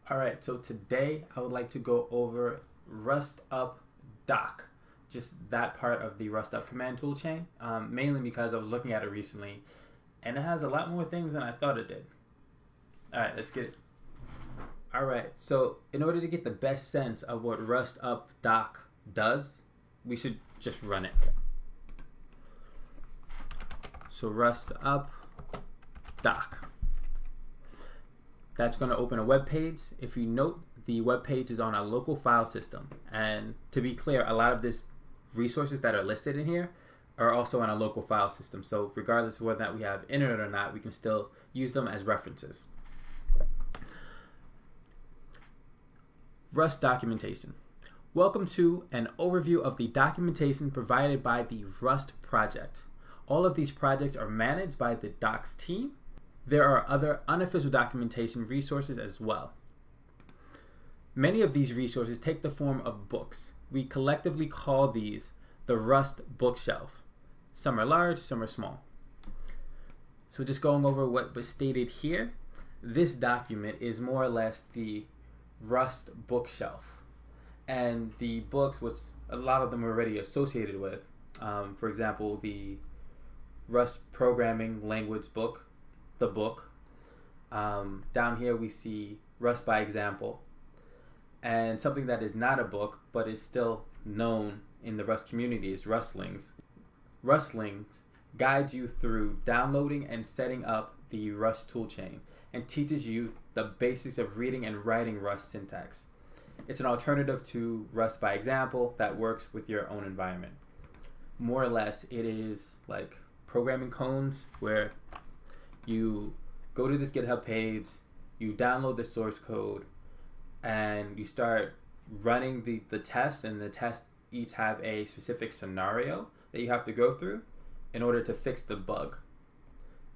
All right, so today I would like to go over Rustup Doc, just that part of the Rustup Command toolchain, mainly because I was looking at it recently, and it has a lot more things than I thought it did. All right, let's get it. All right, so in order to get the best sense of what Rustup Doc does, we should just run it. So Rustup Doc. That's going to open a web page. If you note, the web page is on a local file system. And to be clear, a lot of these resources that are listed in here are also on a local file system. So regardless of whether or not we have internet or not, we can still use them as references. Rust documentation. Welcome to an overview of the documentation provided by the Rust project. All of these projects are managed by the Docs team. There are other unofficial documentation resources as well. Many of these resources take the form of books. We collectively call these the Rust bookshelf. Some are large, some are small. So just going over what was stated here, this document is more or less the Rust bookshelf. And the books, which a lot of them are already associated with, for example, the Rust programming language book, the book. Down here we see Rust by example, and something that is not a book but is still known in the Rust community is Rustlings. Rustlings guides you through downloading and setting up the Rust toolchain and teaches you the basics of reading and writing Rust syntax. It's an alternative to Rust by example that works with your own environment. More or less, it is like programming cones where you go to this GitHub page, you download the source code, and you start running the test, and the tests each have a specific scenario that you have to go through in order to fix the bug.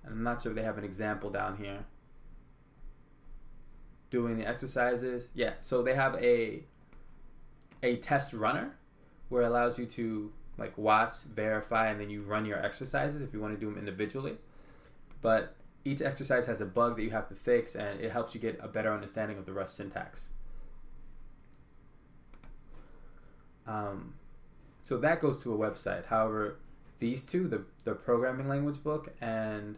And I'm not sure if they have an example down here. Doing the exercises. Yeah, so they have a test runner where it allows you to like watch, verify, and then you run your exercises if you want to do them individually. But each exercise has a bug that you have to fix, and it helps you get a better understanding of the Rust syntax. So that goes to a website. However, these two, the programming language book and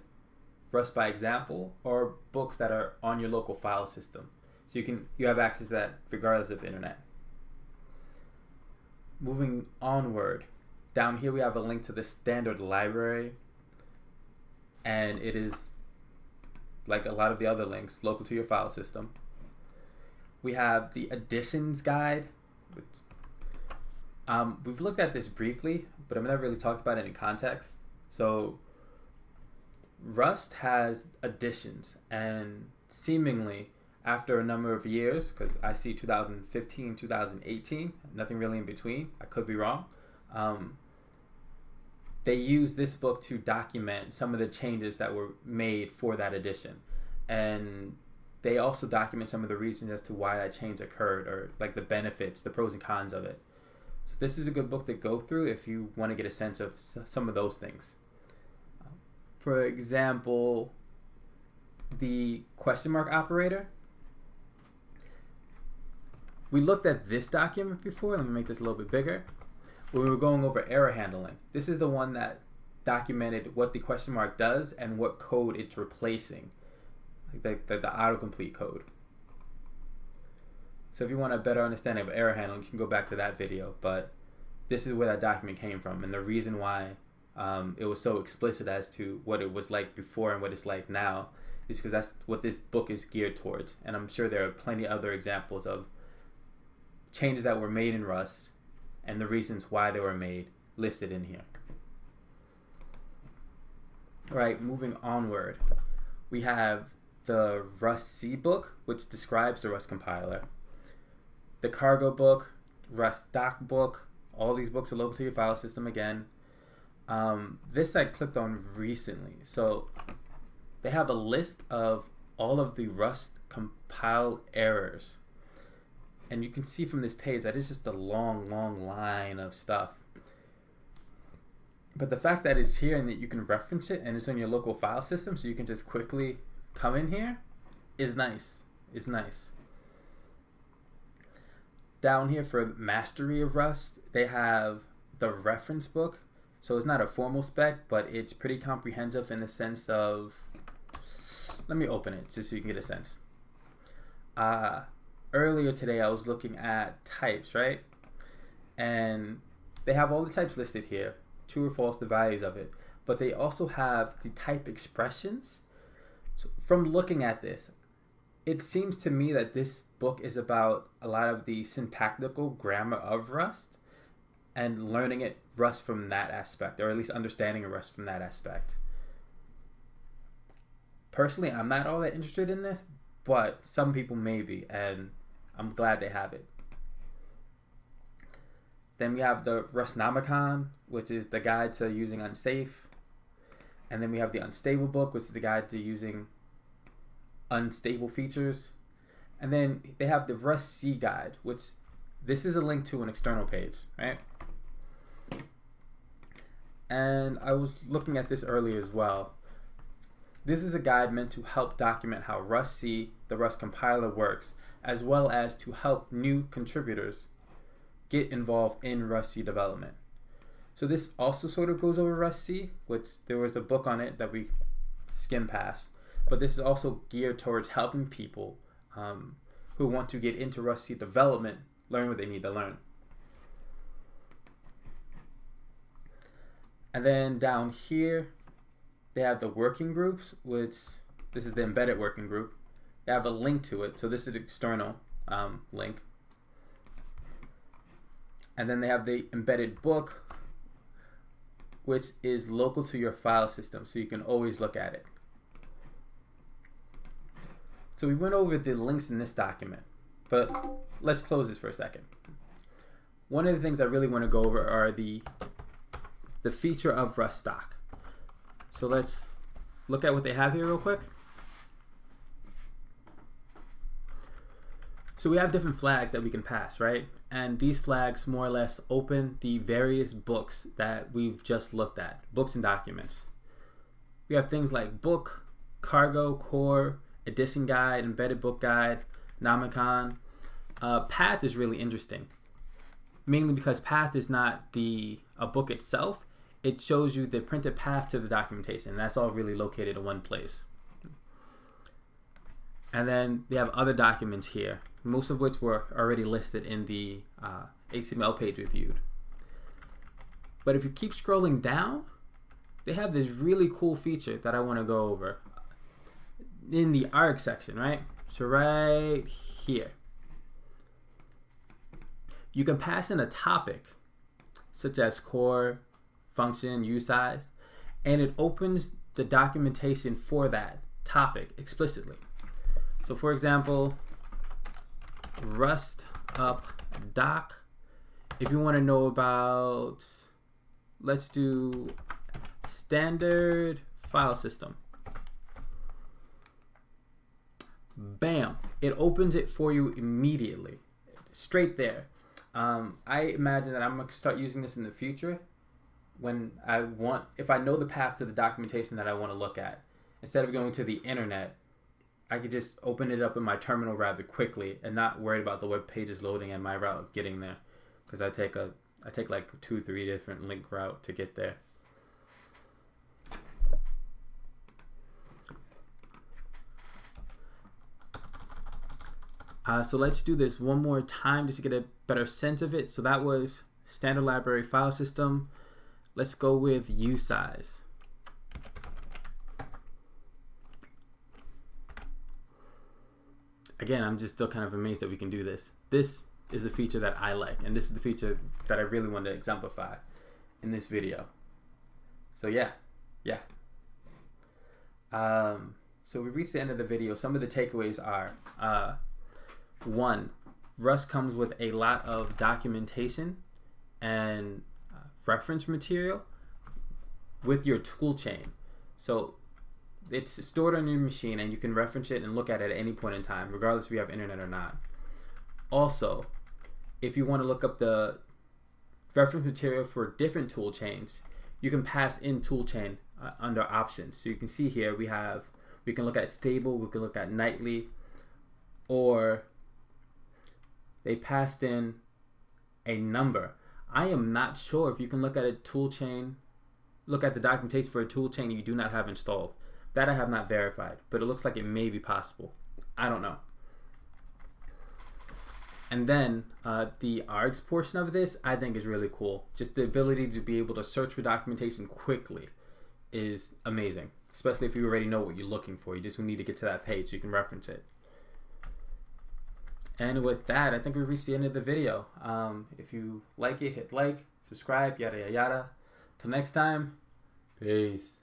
Rust by example, are books that are on your local file system. So you have access to that regardless of internet. Moving onward, down here we have a link to the standard library, and it is like a lot of the other links, local to your file system. We have the additions guide. We've looked at this briefly, but I've never really talked about it in context. So Rust has additions, and seemingly after a number of years, because I see 2015, 2018, nothing really in between, I could be wrong, they use this book to document some of the changes that were made for that edition. And they also document some of the reasons as to why that change occurred, or like the benefits, the pros and cons of it. So this is a good book to go through if you want to get a sense of some of those things. For example, the question mark operator. We looked at this document before. Let me make this a little bit bigger. We were going over error handling. This is the one that documented what the question mark does and what code it's replacing, like the autocomplete code. So if you want a better understanding of error handling, you can go back to that video. But this is where that document came from, and the reason why it was so explicit as to what it was like before and what it's like now is because that's what this book is geared towards. And I'm sure there are plenty of other examples of changes that were made in Rust and the reasons why they were made listed in here. All right, moving onward, we have the Rust C book, which describes the Rust compiler. The cargo book, Rust Doc book, all these books are local to your file system again. This I clicked on recently. So they have a list of all of the Rust compile errors. And you can see from this page that it's just a long, long line of stuff. But the fact that it's here and that you can reference it and it's on your local file system so you can just quickly come in here is nice. It's nice. Down here for mastery of Rust, they have the reference book. So it's not a formal spec, but it's pretty comprehensive in the sense of, let me open it just so you can get a sense. Earlier today, I was looking at types, right? And they have all the types listed here, true or false, the values of it. But they also have the type expressions. So from looking at this, it seems to me that this book is about a lot of the syntactical grammar of Rust and learning Rust from that aspect, or at least understanding Rust from that aspect. Personally, I'm not all that interested in this, but some people may be, and I'm glad they have it. Then we have the Rustnomicon, which is the guide to using unsafe. And then we have the Unstable book, which is the guide to using unstable features. And then they have the Rust C guide, which this is a link to an external page, right? And I was looking at this earlier as well. This is a guide meant to help document how Rust C, the Rust compiler, works, as well as to help new contributors get involved in Rust C development. So this also sort of goes over Rust C, which there was a book on it that we skimmed past. But this is also geared towards helping people who want to get into Rust C development learn what they need to learn. And then down here, they have the working groups, which this is the embedded working group. They have a link to it, so this is an external link. And then they have the embedded book, which is local to your file system, so you can always look at it. So we went over the links in this document, but let's close this for a second. One of the things I really want to go over are the feature of Rustup. So let's look at what they have here real quick. So we have different flags that we can pass, right? And these flags more or less open the various books that we've just looked at, books and documents. We have things like book, cargo, core, edition guide, embedded book guide, nomicon. Path is really interesting, mainly because path is not a book itself. It shows you the printed path to the documentation. That's all really located in one place. And then they have other documents here, most of which were already listed in the HTML page reviewed. But if you keep scrolling down, they have this really cool feature that I want to go over in the arg section, right? So right here, you can pass in a topic such as core, function, use size, and it opens the documentation for that topic explicitly. So for example, Rustup Doc, if you want to know about, let's do standard file system. Bam, it opens it for you immediately, straight there. I imagine that I'm going to start using this in the future when if I know the path to the documentation that I want to look at. Instead of going to the internet, I could just open it up in my terminal rather quickly and not worry about the web pages loading and my route of getting there, because I take like 2-3 different link route to get there. So let's do this one more time just to get a better sense of it. So that was standard library file system. Let's go with use size. Again, I'm just still kind of amazed that we can do this. This is a feature that I like, and this is the feature that I really want to exemplify in this video. So yeah. So we reached the end of the video. Some of the takeaways are, 1, Rust comes with a lot of documentation and reference material with your tool chain. So it's stored on your machine and you can reference it and look at it at any point in time, regardless if you have internet or not. Also, if you want to look up the reference material for different tool chains, you can pass in tool chain under options. So you can see here we can look at stable, we can look at nightly, or they passed in a number. I am not sure if you can look at a tool chain, look at the documentation for a tool chain you do not have installed. That I have not verified, but it looks like it may be possible. I don't know. And then the ARGS portion of this, I think, is really cool. Just the ability to be able to search for documentation quickly is amazing, especially if you already know what you're looking for. You just need to get to that page so you can reference it. And with that, I think we've reached the end of the video. If you like it, hit like, subscribe, yada, yada, yada. Till next time, peace.